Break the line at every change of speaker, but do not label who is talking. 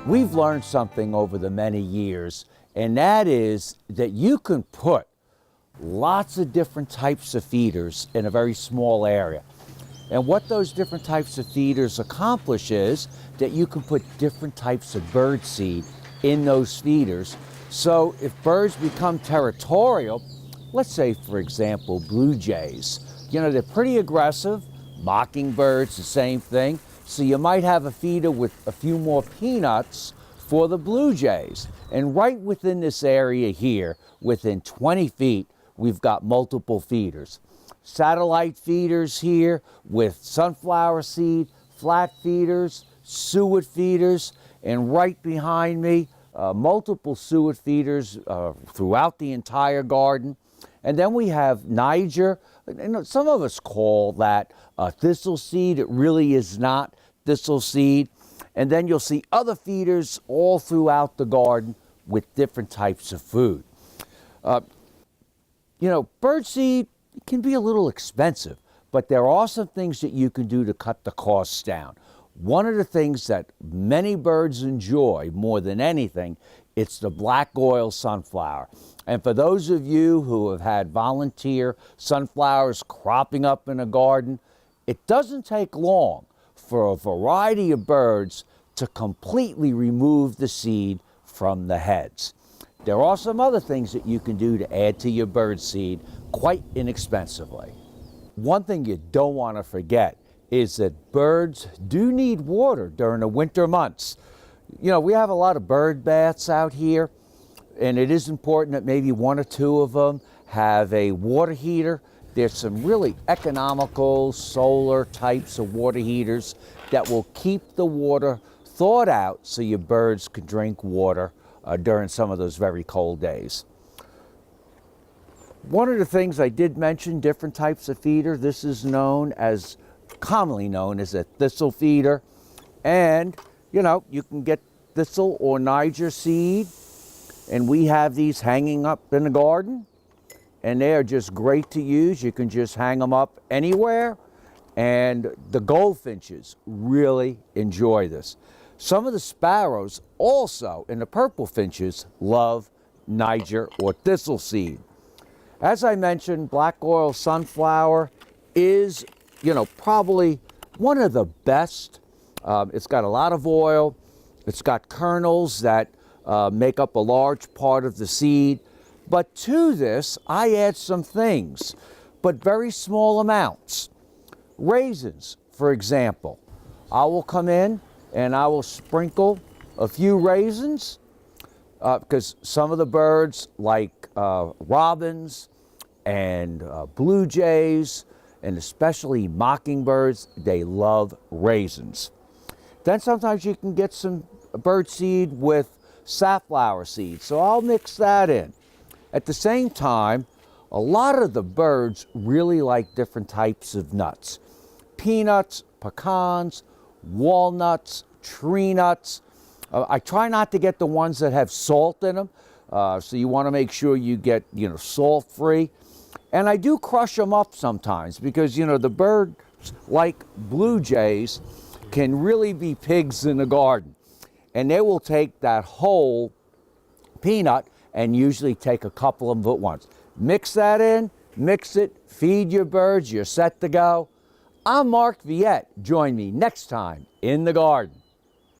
We've learned something over the many years, and that is that you can put lots of different types of feeders in a very small area. And what those different types of feeders accomplish is that you can put different types of bird seed in those feeders. So if birds become territorial, let's say for example blue jays, they're pretty aggressive, mockingbirds the same thing, so you might have a feeder with a few more peanuts for the blue jays. And right within this area here, within 20 feet, we've got multiple feeders. Satellite feeders here with sunflower seed, flat feeders, suet feeders, and right behind me, multiple suet feeders throughout the entire garden. And then we have Niger. Some of us call that thistle seed. It really is not thistle seed. And then you'll see other feeders all throughout the garden with different types of food. Bird seed can be a little expensive, but there are some things that you can do to cut the costs down. One of the things that many birds enjoy more than anything, it's the black oil sunflower. And for those of you who have had volunteer sunflowers cropping up in a garden, it doesn't take long for a variety of birds to completely remove the seed from the heads. There are some other things that you can do to add to your bird seed quite inexpensively. One thing you don't want to forget is that birds do need water during the winter months. We have a lot of bird baths out here, and it is important that maybe one or two of them have a water heater. There's some really economical solar types of water heaters that will keep the water thawed out so your birds can drink water during some of those very cold days. One of the things I did mention, different types of feeder. This is commonly known as a thistle feeder. And, you can get thistle or Niger seed. And we have these hanging up in the garden. And they are just great to use. You can just hang them up anywhere. And the goldfinches really enjoy this. Some of the sparrows also, and the purple finches, love Niger or thistle seed. As I mentioned, black oil sunflower is, probably one of the best. It's got a lot of oil. It's got kernels that make up a large part of the seed. But to this, I add some things, but very small amounts. Raisins, for example. I will come in and I will sprinkle a few raisins because some of the birds like robins and blue jays and especially mockingbirds, they love raisins. Then sometimes you can get some bird seed with safflower seed, so I'll mix that in. At the same time, a lot of the birds really like different types of nuts. Peanuts, pecans, walnuts, tree nuts. I try not to get the ones that have salt in them, so you want to make sure you get, salt-free. And I do crush them up sometimes because, the birds, like blue jays, can really be pigs in the garden. And they will take that whole peanut and usually take a couple of them at once. Mix that in, mix it, feed your birds, you're set to go. I'm Mark Viette. Join me next time in the garden.